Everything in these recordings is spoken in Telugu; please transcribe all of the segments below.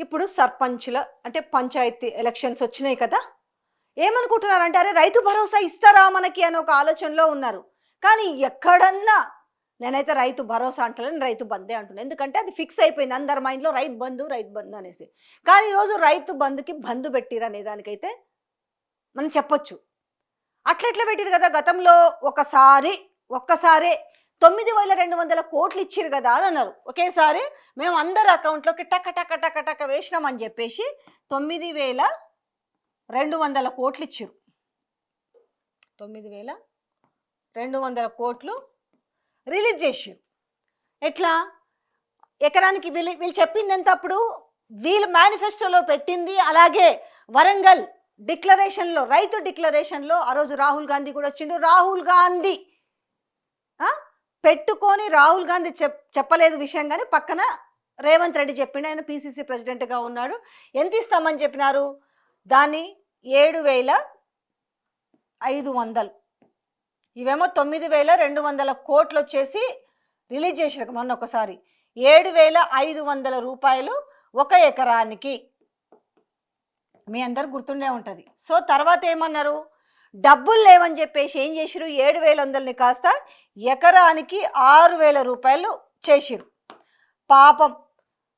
ఇప్పుడు సర్పంచుల అంటే పంచాయతీ ఎలక్షన్స్ వచ్చినాయి కదా. ఏమనుకుంటున్నారంటే అరే రైతు భరోసా ఇస్తారా మనకి అని ఒక ఆలోచనలో ఉన్నారు. కానీ ఎక్కడన్నా నేనైతే రైతు భరోసా అంటలేను, రైతు బందే అంటున్నాను. ఎందుకంటే అది ఫిక్స్ అయిపోయింది అందరి మైండ్లో, రైతు బంధు అనేసి. కానీ ఈరోజు రైతు బంధుకి బంధు పెట్టిరు అనే దానికైతే మనం చెప్పొచ్చు. అట్లెట్లా పెట్టిరు కదా, గతంలో ఒక్కసారే 9,200 కోట్లు ఇచ్చిరు కదా అని అన్నారు. ఒకేసారి మేము అందరి అకౌంట్లోకి టక టక టక టక వేసినామని చెప్పేసి 9,200 కోట్లు ఇచ్చిరు. 9,200 కోట్లు రిలీజ్ చేసిరు. ఎట్లా? ఎకరానికి వీళ్ళు చెప్పింది ఎంత అప్పుడు, వీళ్ళు మేనిఫెస్టోలో పెట్టింది. అలాగే వరంగల్ డిక్లరేషన్లో, రైతు డిక్లరేషన్లో ఆ రోజు రాహుల్ గాంధీ కూడా వచ్చిండు. రాహుల్ గాంధీ పెట్టుకొని రాహుల్ గాంధీ చెప్పలేదు విషయం, కానీ పక్కన రేవంత్ రెడ్డి చెప్పిండు. ఆయన పిసిసి ప్రెసిడెంట్గా ఉన్నాడు. ఎంత ఇస్తామని చెప్పినారు? దాన్ని 7,500, ఇవేమో 9,200 కోట్లు వచ్చేసి రిలీజ్ చేసినారు మొన్న ఒకసారి. 7,500 రూపాయలు ఒక ఎకరానికి. మీ అందరు గుర్తుండే ఉంటుంది. సో తర్వాత ఏమన్నారు, డబ్బులు లేవని చెప్పేసి ఏం చేసిరు, 7,100ని కాస్త ఎకరానికి 6,000 రూపాయలు చేసిరు. పాపం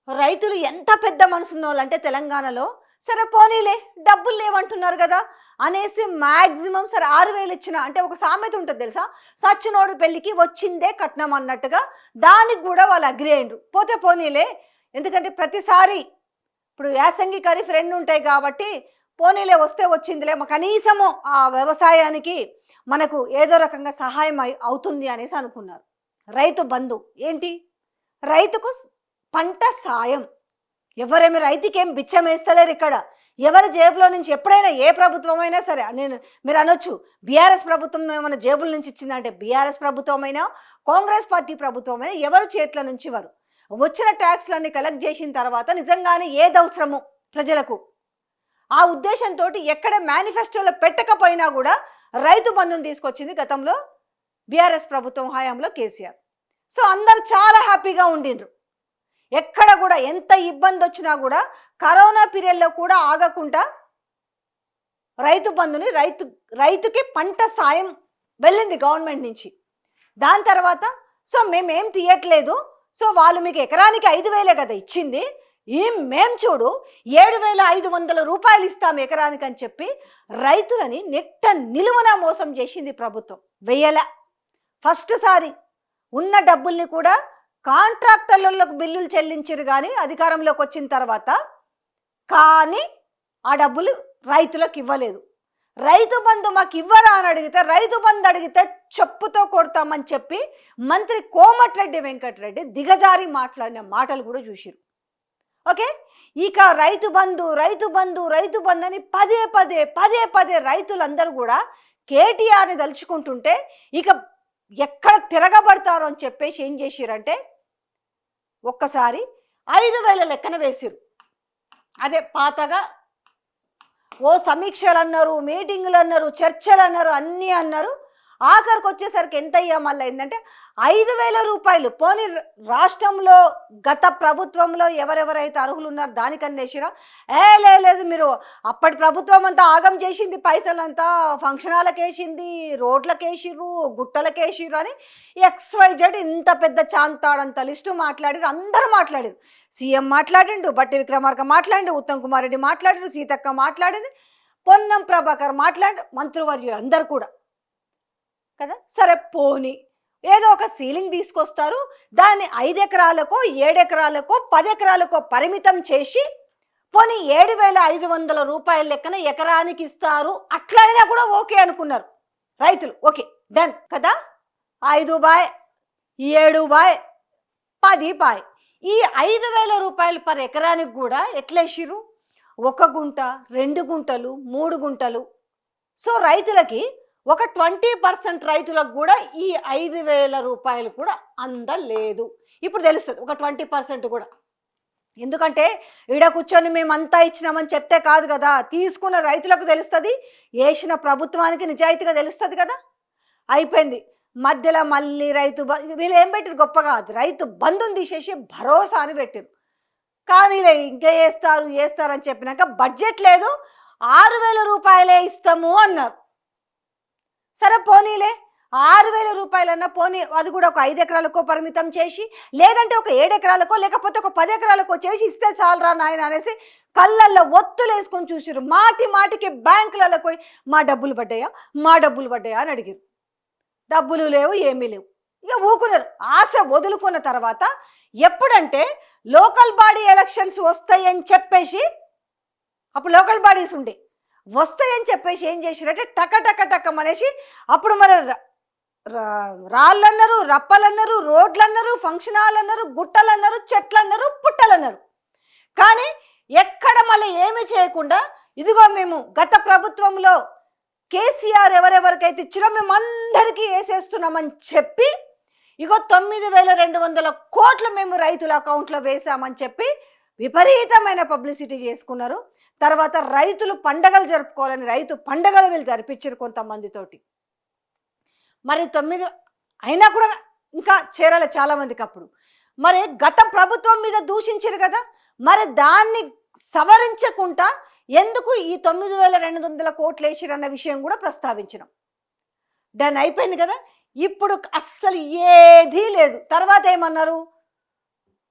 రైతులు ఎంత పెద్ద మనసున్న వాళ్ళంటే తెలంగాణలో, సరే పోనీలే డబ్బులు లేవంటున్నారు కదా అనేసి మ్యాక్సిమం సరే 6,000 ఇచ్చిన. అంటే ఒక సామెత ఉంటుంది తెలుసా, సచ్చినోడు పెళ్ళికి వచ్చిందే కట్నం అన్నట్టుగా. దానికి కూడా వాళ్ళు అగ్రి అయినరు. పోతే పోనీలే, ఎందుకంటే ప్రతిసారి ఇప్పుడు యాసంగి ఖరీఫ్ 2 ఉంటాయి కాబట్టి పోనీలే వస్తే వచ్చిందిలే, కనీసము ఆ వ్యవసాయానికి మనకు ఏదో రకంగా సహాయం అవుతుంది అనేసి అనుకున్నారు. రైతు బంధు ఏంటి, రైతుకు పంట సాయం. ఎవరేమి రైతుకి ఏం బిచ్చం వేస్తలేరు ఇక్కడ. ఎవరి జేబులో నుంచి ఎప్పుడైనా ఏ ప్రభుత్వం అయినా సరే, మీరు అనొచ్చు బీఆర్ఎస్ ప్రభుత్వం ఏమైనా జేబుల నుంచి ఇచ్చిందంటే, బీఆర్ఎస్ ప్రభుత్వం అయినా కాంగ్రెస్ పార్టీ ప్రభుత్వం అయినా ఎవరు చేతుల నుంచి వారు వచ్చిన ట్యాక్స్లన్నీ కలెక్ట్ చేసిన తర్వాత నిజంగానే ఏది అవసరమో ప్రజలకు ఆ ఉద్దేశంతో ఎక్కడ మేనిఫెస్టోలో పెట్టకపోయినా కూడా రైతు బంధుని తీసుకొచ్చింది గతంలో బీఆర్ఎస్ ప్రభుత్వం హయాంలో కేసీఆర్. సో అందరు చాలా హ్యాపీగా ఉండిండ్రు. ఎక్కడ కూడా ఎంత ఇబ్బంది వచ్చినా కూడా కరోనా పీరియడ్లో కూడా ఆగకుండా రైతు బంధుని రైతుకి పంట సాయం వెళ్ళింది గవర్నమెంట్ నుంచి. దాని తర్వాత సో మేమేం తీయట్లేదు, సో వాళ్ళు మీకు ఎకరానికి 5,000 కదా ఇచ్చింది, మేం చూడు 7,500 రూపాయలు ఇస్తాం ఎకరానికి అని చెప్పి రైతులని నెట్ట నిలువన మోసం చేసింది ప్రభుత్వం. వెయ్యల ఫస్ట్ సారి ఉన్న డబ్బుల్ని కూడా కాంట్రాక్టర్లకు బిల్లులు చెల్లించారు కానీ అధికారంలోకి వచ్చిన తర్వాత, కానీ ఆ డబ్బులు రైతులకు ఇవ్వలేదు. రైతు బంధు మాకు ఇవ్వరా అని అడిగితే, రైతు బంధు అడిగితే చెప్పుతో కొడతామని చెప్పి మంత్రి కోమటిరెడ్డి వెంకటరెడ్డి దిగజారి మాట్లాడిన మాటలు కూడా చూసిరు. ఓకే, ఇక రైతు బంధు అని పదే పదే రైతులందరూ కూడా కేటీఆర్ని తలుచుకుంటుంటే ఇక ఎక్కడ తిరగబడతారో అని చెప్పేసి ఏం చేసిరంటే ఒక్కసారి 5,000 లెక్కన వేసిరు. అదే పాతగా ఓ సమీక్షలు అన్నారు, మీటింగులు అన్నారు, చర్చలు అన్నారు, అన్నీ అన్నారు. ఆఖరికి వచ్చేసరికి ఎంత అయ్యా మళ్ళీ ఏంటంటే 5,000 రూపాయలు. పోనీ రాష్ట్రంలో గత ప్రభుత్వంలో ఎవరెవరైతే అర్హులు ఉన్నారో దానికన్నా వేసిరా? లేదు, మీరు అప్పటి ప్రభుత్వం అంతా ఆగం చేసింది, పైసలంతా ఫంక్షన్ హాల్కి వేసింది, రోడ్లకు వేసిర్రు, గుట్టలకు వేసిర్రు అని XYZ ఇంత పెద్ద చాంతాడంత లిస్టు మాట్లాడిరు. అందరూ మాట్లాడారు. సీఎం మాట్లాడిండు, బట్టి విక్రమార్క మాట్లాడిండు, ఉత్తమ్ కుమార్ రెడ్డి మాట్లాడిండు, సీతక్క మాట్లాడింది, పొన్నం ప్రభాకర్ మాట్లాడి, మంత్రివర్యులు అందరు కూడా కదా. సరే పోనీ ఏదో ఒక సీలింగ్ తీసుకొస్తారు, దాన్ని 5 ఎకరాలకో 7 ఎకరాలకో 10 ఎకరాలకో పరిమితం చేసి పోనీ 7,500 రూపాయల లెక్కన ఎకరానికి ఇస్తారు, అట్లయినా కూడా ఓకే అనుకున్నారు రైతులు. ఓకే డన్ కదా. 5 బాయ్ 7 బాయ్ 10 బాయ్ ఈ 5,000 రూపాయలు పర్ ఎకరానికి కూడా ఎట్లేసిరు? 1 గుంట 2 గుంటలు 3 గుంటలు. సో రైతులకి ఒక 20% రైతులకు కూడా ఈ 5,000 రూపాయలు కూడా అందలేదు. ఇప్పుడు తెలుస్తుంది ఒక 20% కూడా. ఎందుకంటే ఈడ కూర్చొని మేమంతా ఇచ్చినామని చెప్తే కాదు కదా, తీసుకున్న రైతులకు తెలుస్తుంది, వేసిన ప్రభుత్వానికి నిజాయితీగా తెలుస్తుంది కదా. అయిపోయింది. మధ్యలో మళ్ళీ వీళ్ళు ఏం పెట్టారు గొప్పగా, రైతు బంధుని తీసేసి భరోసా అని పెట్టారు. కానీలే ఇంకా వేస్తారని చెప్పినాక బడ్జెట్ లేదు, 6,000 రూపాయలే ఇస్తాము అన్నారు. సరే పోనీలే, 6,000 రూపాయలన్నా పోనీ, అది కూడా ఒక 5 ఎకరాలకో పరిమితం చేసి, లేదంటే ఒక 7 ఎకరాలకో లేకపోతే ఒక 10 ఎకరాలకో చేసి ఇస్తే చాలరా నాయన అనేసి కళ్ళల్లో ఒత్తులు వేసుకొని చూసారు. మాటికి బ్యాంకులలో పోయి మా డబ్బులు పడ్డాయా అని అడిగారు. డబ్బులు లేవు, ఏమీ లేవు. ఇక ఊకున్నారు. ఆశ వదులుకున్న తర్వాత ఎప్పుడంటే లోకల్ బాడీ ఎలక్షన్స్ వస్తాయని చెప్పేసి, అప్పుడు లోకల్ బాడీస్ ఉండే, వస్తాయని చెప్పేసి ఏం చేశారంటే టక అనేసి అప్పుడు మన రాళ్ళన్నారు, రప్పలన్నారు, రోడ్లన్నారు, ఫంక్షన్ హాల్ అన్నారు, గుట్టలన్నారు, చెట్లన్నారు, పుట్టలన్నారు. కానీ ఎక్కడ మళ్ళీ ఏమి చేయకుండా ఇదిగో మేము గత ప్రభుత్వంలో కేసీఆర్ ఎవరెవరికైతే ఇచ్చినా మేము అందరికీ వేసేస్తున్నామని చెప్పి ఇగో 9,200 కోట్లు మేము రైతుల అకౌంట్లో వేసామని చెప్పి విపరీతమైన పబ్లిసిటీ చేసుకున్నారు. తర్వాత రైతులు పండగలు జరుపుకోవాలని రైతు పండగలు వీళ్ళు జరిపించారు కొంతమందితోటి. మరి 9 అయినా కూడా ఇంకా చేరాలి చాలామందికి. అప్పుడు మరి గత ప్రభుత్వం మీద దూషించారు కదా, మరి దాన్ని సవరించకుండా ఎందుకు ఈ 9,200 కోట్లు వేసిరన్న విషయం కూడా ప్రస్తావించినాం. దాన్ని అయిపోయింది కదా. ఇప్పుడు అస్సలు ఏదీ లేదు. తర్వాత ఏమన్నారు,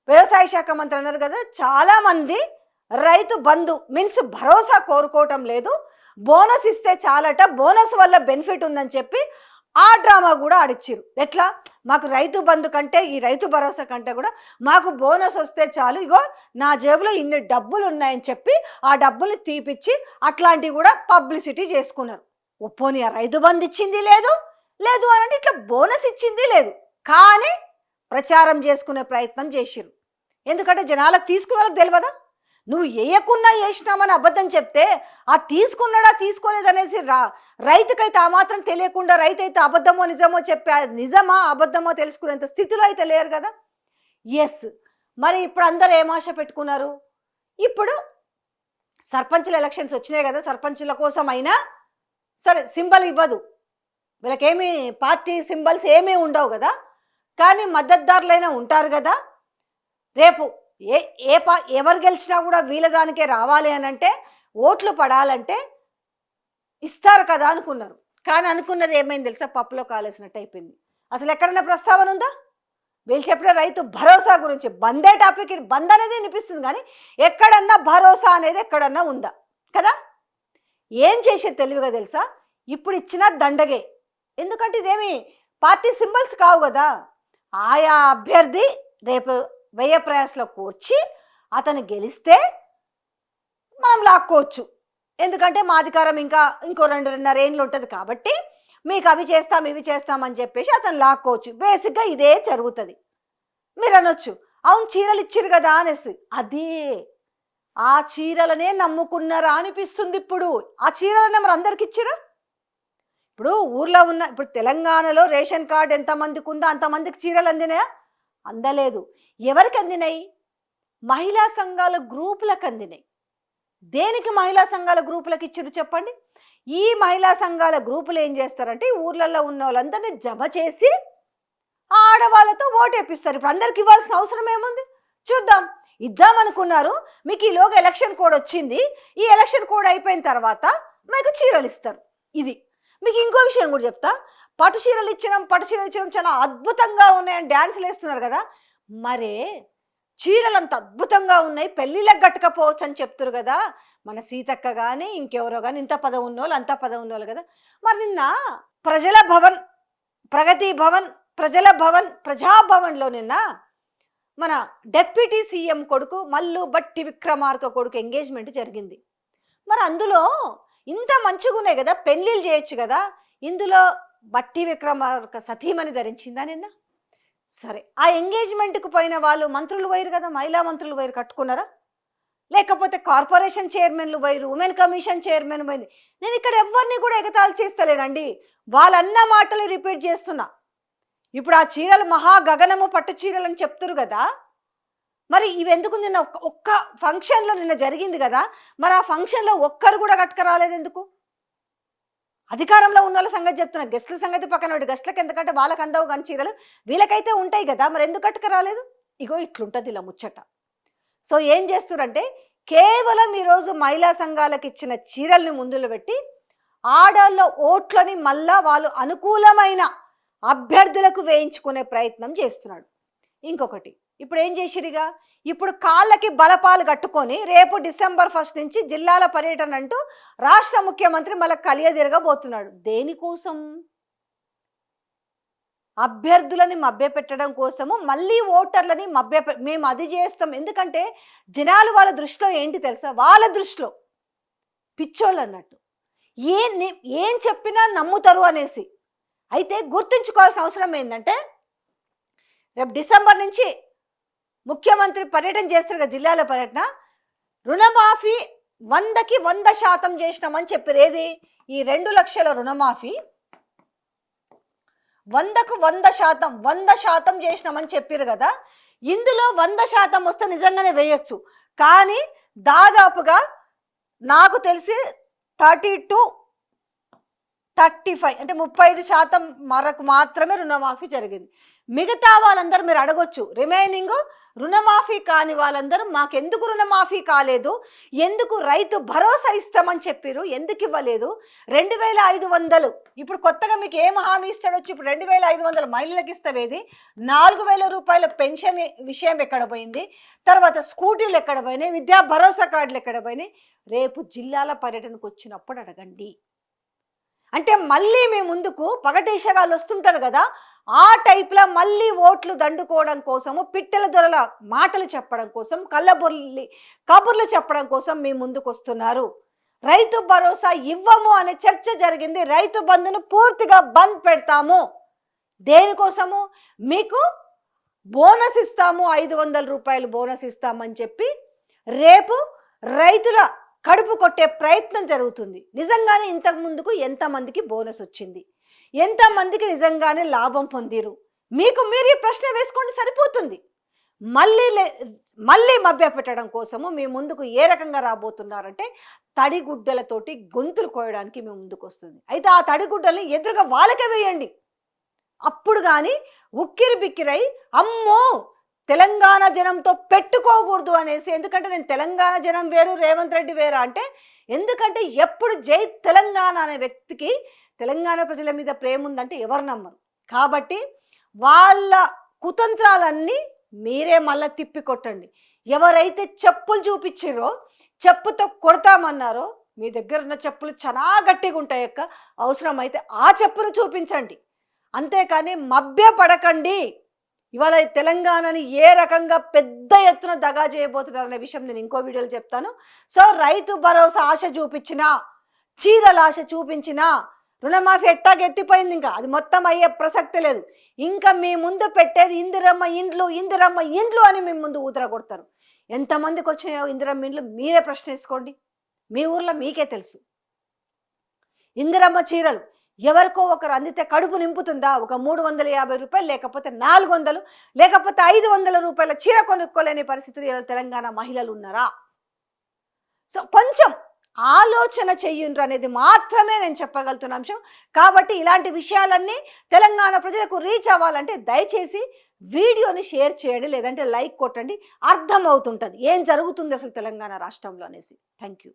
వ్యవసాయ శాఖ మంత్రి అన్నారు కదా, చాలామంది రైతు బంధు మీన్స్ భరోసా కోరుకోవటం లేదు, బోనస్ ఇస్తే చాలట, బోనస్ వల్ల బెనిఫిట్ ఉందని చెప్పి ఆ డ్రామా కూడా ఆడిచ్చారు. ఎట్లా, మాకు రైతు బంధు కంటే ఈ రైతు భరోసా కంటే కూడా మాకు బోనస్ వస్తే చాలు, ఇగో నా జేబులో ఇన్ని డబ్బులు ఉన్నాయని చెప్పి ఆ డబ్బులు తీపిచ్చి అట్లాంటివి కూడా పబ్లిసిటీ చేసుకున్నారు. ఒప్పోని ఆ రైతు బంధు ఇచ్చింది లేదు అని అంటే ఇట్లా బోనస్ ఇచ్చింది లేదు, కానీ ప్రచారం చేసుకునే ప్రయత్నం చేసిరు. ఎందుకంటే జనాలకు తీసుకున్న వాళ్ళకి తెలియదా, నువ్వు వేయకున్నా వేసినామని అబద్ధం చెప్తే ఆ తీసుకున్నాడా తీసుకోలేదనేసి రైతుకైతే ఆ మాత్రం తెలియకుండా రైతు అయితే అబద్ధమో నిజమో చెప్పి నిజమా అబద్ధమో తెలుసుకునేంత స్థితిలో అయితే లేరు కదా. ఎస్, మరి ఇప్పుడు అందరూ ఏం ఆశ పెట్టుకున్నారు, ఇప్పుడు సర్పంచుల ఎలక్షన్స్ వచ్చినాయి కదా, సర్పంచుల కోసం అయినా సరే సింబల్ ఇవ్వదు, వీళ్ళకేమీ పార్టీ సింబల్స్ ఏమీ ఉండవు కదా, కానీ మద్దతుదారులైనా ఉంటారు కదా, రేపు ఎవరు గెలిచినా కూడా వీళ్ళ దానికే రావాలి అని అంటే ఓట్లు పడాలంటే ఇస్తారు కదా అనుకున్నారు. కానీ అనుకున్నది ఏమైంది తెలుసా, పప్పులో కాలేసినట్టు అయిపోయింది. అసలు ఎక్కడన్నా ప్రస్తావన ఉందా? వీళ్ళు చెప్పిన రైతు భరోసా గురించి బందే టాపిక్, బంద్ అనేది వినిపిస్తుంది కానీ ఎక్కడన్నా భరోసా అనేది ఎక్కడన్నా ఉందా కదా. ఏం చేసే తెలివిగా తెలుసా, ఇప్పుడు ఇచ్చిన దండగే, ఎందుకంటే ఇదేమి పార్టీ సింబల్స్ కావు కదా. ఆయా అభ్యర్థి రేపు వ్యయ ప్రయాసలో కూర్చి అతను గెలిస్తే మనం లాక్కోవచ్చు, ఎందుకంటే మా అధికారం ఇంకో 2.5 ఏళ్ళు ఉంటుంది కాబట్టి మీకు అవి చేస్తాం ఇవి చేస్తామని చెప్పేసి అతను లాక్కోవచ్చు. బేసిక్గా ఇదే జరుగుతుంది. మీరు అనొచ్చు, అవును చీరలు ఇచ్చిరు కదా అనేసి, అదే ఆ చీరలనే నమ్ముకున్నారా అనిపిస్తుంది. ఇప్పుడు ఆ చీరలనే మరి అందరికి ఇచ్చిరా? ఇప్పుడు ఊర్లో ఉన్న, ఇప్పుడు తెలంగాణలో రేషన్ కార్డు ఎంతమందికి ఉందో అంతమందికి చీరలు అందినాయా? అందలేదు. ఎవరికి అందినాయి? మహిళా సంఘాల గ్రూపులకు అందినాయి. దేనికి మహిళా సంఘాల గ్రూపులకు ఇచ్చారు చెప్పండి? ఈ మహిళా సంఘాల గ్రూపులు ఏం చేస్తారంటే ఊర్లలో ఉన్న వాళ్ళందరినీ జమ చేసి ఆడవాళ్ళతో ఓటు వేపిస్తారు. ఇప్పుడు అందరికి ఇవ్వాల్సిన అవసరం ఏముంది? చూద్దాం, ఇద్దామనుకున్నారు, మీకు ఈలోగా ఎలక్షన్ కోడ్ వచ్చింది, ఈ ఎలక్షన్ కోడ్ అయిపోయిన తర్వాత మీకు చీరలు ఇస్తారు. ఇది మీకు ఇంకో విషయం కూడా చెప్తా, పట్టు చీరలు ఇచ్చినాం చాలా అద్భుతంగా ఉన్నాయని డ్యాన్సులు వేస్తున్నారు కదా, మరే చీరలు అంత అద్భుతంగా ఉన్నాయి పెళ్ళిళ్ళకి గట్టకపోవచ్చు అని చెప్తారు కదా మన సీతక్క కానీ ఇంకెవరో కానీ, ఇంత పదవి ఉన్నోళ్ళు అంత పదవి ఉన్నోళ్ళు కదా. మరి నిన్న ప్రజల భవన్, ప్రగతి భవన్, ప్రజల భవన్, ప్రజాభవన్లో నిన్న మన డిప్యూటీ సీఎం కొడుకు మల్లు బట్టి విక్రమార్క కొడుకు ఎంగేజ్మెంట్ జరిగింది. మరి అందులో ఇంత మంచిగా ఉన్నాయి కదా, పెళ్ళిళ్ళు చేయొచ్చు కదా, ఇందులో బట్టి విక్రమార్క సతీమణి ధరించిందా నిన్న? సరే, ఆ ఎంగేజ్మెంట్కి పోయిన వాళ్ళు మంత్రులు పోయారు కదా, మహిళా మంత్రులు పోయారు, కట్టుకున్నారా? లేకపోతే కార్పొరేషన్ చైర్మన్లు పోయారు, ఉమెన్ కమిషన్ చైర్మన్ పోయింది. నేను ఇక్కడ ఎవరిని కూడా ఎగతాళి చేస్తలేనండి, వాళ్ళన్న మాటలు రిపీట్ చేస్తున్నా. ఇప్పుడు ఆ చీరలు మహా గగనము పట్టు చీరలు అని చెప్తురు కదా, మరి ఇవి ఎందుకు? నిన్న ఒక్క ఫంక్షన్లో నిన్న జరిగింది కదా, మరి ఆ ఫంక్షన్లో ఒక్కరు కూడా కట్టుకరాలేదు ఎందుకు? అధికారంలో ఉన్న వాళ్ళ సంగతి చెప్తున్నా, గెస్ట్ల సంగతి పక్కన పెట్టి, గెస్ట్లకు ఎందుకంటే వాళ్ళకి అందవు కానీ చీరలు వీళ్ళకైతే ఉంటాయి కదా, మరి ఎందుకు కట్టుకరాలేదు? ఇగో ఇట్లుంటుంది ఇలా ముచ్చట. సో ఏం చేస్తున్నారంటే కేవలం ఈరోజు మహిళా సంఘాలకు ఇచ్చిన చీరల్ని ముందులో పెట్టి ఆడళ్ళ ఓట్లని మళ్ళా వాళ్ళు అనుకూలమైన అభ్యర్థులకు వేయించుకునే ప్రయత్నం చేస్తున్నాడు. ఇంకొకటి ఇప్పుడు ఏం చేసిరిగా, ఇప్పుడు కాళ్ళకి బలపాలు కట్టుకొని రేపు December 1 నుంచి జిల్లాల పర్యటన అంటూ రాష్ట్ర ముఖ్యమంత్రి మళ్ళీ కలియదిరగబోతున్నాడు. దేనికోసం? అభ్యర్థులని మభ్యపెట్టడం కోసము, మళ్ళీ ఓటర్లని మేము అది చేస్తాం. ఎందుకంటే జనాలు వాళ్ళ దృష్టిలో ఏంటి తెలుసా, వాళ్ళ దృష్టిలో పిచ్చోళ్ళు అన్నట్టు, ఏం చెప్పినా నమ్ముతారు అనేసి. అయితే గుర్తుంచుకోవాల్సిన అవసరం ఏంటంటే రేపు డిసెంబర్ నుంచి ముఖ్యమంత్రి పర్యటన చేస్తారు కదా, జిల్లాల పర్యటన. రుణమాఫీ 100కి 100% చేసినామని చెప్పారు. ఏది? ఈ 2 లక్షల రుణమాఫీ 100కు 100% చేసినామని చెప్పారు కదా. ఇందులో 100% వస్తే నిజంగానే వేయచ్చు. కానీ దాదాపుగా నాకు తెలిసి 30 to 35 అంటే 35% మరకు మాత్రమే రుణమాఫీ జరిగింది. మిగతా వాళ్ళందరూ మీరు అడగొచ్చు, రిమైనింగ్ రుణమాఫీ కాని వాళ్ళందరూ మాకెందుకు రుణమాఫీ కాలేదు, ఎందుకు రైతు భరోసా ఇస్తామని చెప్పారు, ఎందుకు ఇవ్వలేదు? 2500 ఇప్పుడు కొత్తగా మీకు ఏం హామీ ఇస్తాడు వచ్చి, ఇప్పుడు 2500 మహిళలకు ఇస్తావేది, 4000 రూపాయల పెన్షన్ విషయం ఎక్కడ పోయింది, తర్వాత స్కూటీలు ఎక్కడ పోయినాయి, విద్యా భరోసా కార్డులు ఎక్కడ పోయినాయి? రేపు జిల్లాల పర్యటనకు వచ్చినప్పుడు అడగండి. అంటే మళ్ళీ మీ ముందుకు పగటేషగాళ్ళు వస్తుంటారు కదా, ఆ టైప్లో మళ్ళీ ఓట్లు దండుకోవడం కోసము, పిట్టెల దొరల మాటలు చెప్పడం కోసం, కబుర్లు చెప్పడం కోసం మీ ముందుకు వస్తున్నారు. రైతు భరోసా ఇవ్వము అనే చర్చ జరిగింది. రైతు బంధును పూర్తిగా బంద్ పెడతాము. దేనికోసము? మీకు బోనస్ ఇస్తాము, 500 రూపాయలు బోనస్ ఇస్తామని చెప్పి రేపు రైతుల కడుపు కొట్టే ప్రయత్నం జరుగుతుంది. నిజంగానే ఇంతకు ముందుకు ఎంతమందికి బోనస్ వచ్చింది, ఎంతమందికి నిజంగానే లాభం పొందిరు, మీకు మీరు ఈ ప్రశ్న వేసుకోండి, సరిపోతుంది. మళ్ళీ మభ్య పెట్టడం కోసము మీ ముందుకు ఏ రకంగా రాబోతున్నారంటే తడిగుడ్డలతోటి గొంతులు కోయడానికి మీ ముందుకు వస్తుంది. అయితే ఆ తడిగుడ్డల్ని ఎదురుగా వాళ్ళకే వేయండి. అప్పుడు కానీ ఉక్కిరి బిక్కిరై అమ్మో తెలంగాణ జనంతో పెట్టుకోకూడదు అనేసి. ఎందుకంటే నేను తెలంగాణ జనం వేరు, రేవంత్ రెడ్డి వేరా అంటే, ఎందుకంటే ఎప్పుడు జై తెలంగాణ అనే వ్యక్తికి తెలంగాణ ప్రజల మీద ప్రేమ ఉందంటే ఎవరు నమ్మరు. కాబట్టి వాళ్ళ కుతంత్రాలన్నీ మీరే మళ్ళీ తిప్పి కొట్టండి. ఎవరైతే చెప్పులు చూపించారో, చెప్పుతో కొడతామన్నారో, మీ దగ్గర ఉన్న చెప్పులు చాలా గట్టిగా ఉంటాయి అక్క, అవసరమైతే ఆ చెప్పులు చూపించండి. అంతేకాని మభ్య పడకండి. ఇవాళ తెలంగాణని ఏ రకంగా పెద్ద ఎత్తున దగా చేయబోతున్నారు అనే విషయం నేను ఇంకో వీడియోలో చెప్తాను. సో రైతు భరోసా ఆశ చూపించినా, చీరల ఆశ చూపించినా, రుణమాఫీ ఎట్టాగెత్తిపోయింది, ఇంకా అది మొత్తం అయ్యే ప్రసక్తి లేదు. ఇంకా మీ ముందు పెట్టేది ఇందిరమ్మ ఇండ్లు, ఇందిరమ్మ ఇండ్లు అని మీ ముందు ఊదర కొడతారు. ఎంతమందికి వచ్చినాయో ఇందిరమ్మ ఇండ్లు మీరే ప్రశ్నించుకోండి. మీ ఊర్లో మీకే తెలుసు. ఇందిరమ్మ చీరలు ఎవరికో ఒకరు అందితే కడుపు నింపుతుందా? ఒక 350 రూపాయలు, లేకపోతే 400, లేకపోతే 500 రూపాయల చీర కొనుక్కోలేని పరిస్థితులు తెలంగాణ మహిళలు ఉన్నారా? సో కొంచెం ఆలోచన చెయ్యుండ్రు అనేది మాత్రమే నేను చెప్పగలుగుతున్న అంశం. కాబట్టి ఇలాంటి విషయాలన్నీ తెలంగాణ ప్రజలకు రీచ్ అవ్వాలంటే దయచేసి వీడియోని షేర్ చేయండి, లేదంటే లైక్ కొట్టండి. అర్థమవుతుంటుంది ఏం జరుగుతుంది అసలు తెలంగాణ రాష్ట్రంలో అనేసి. Thank you.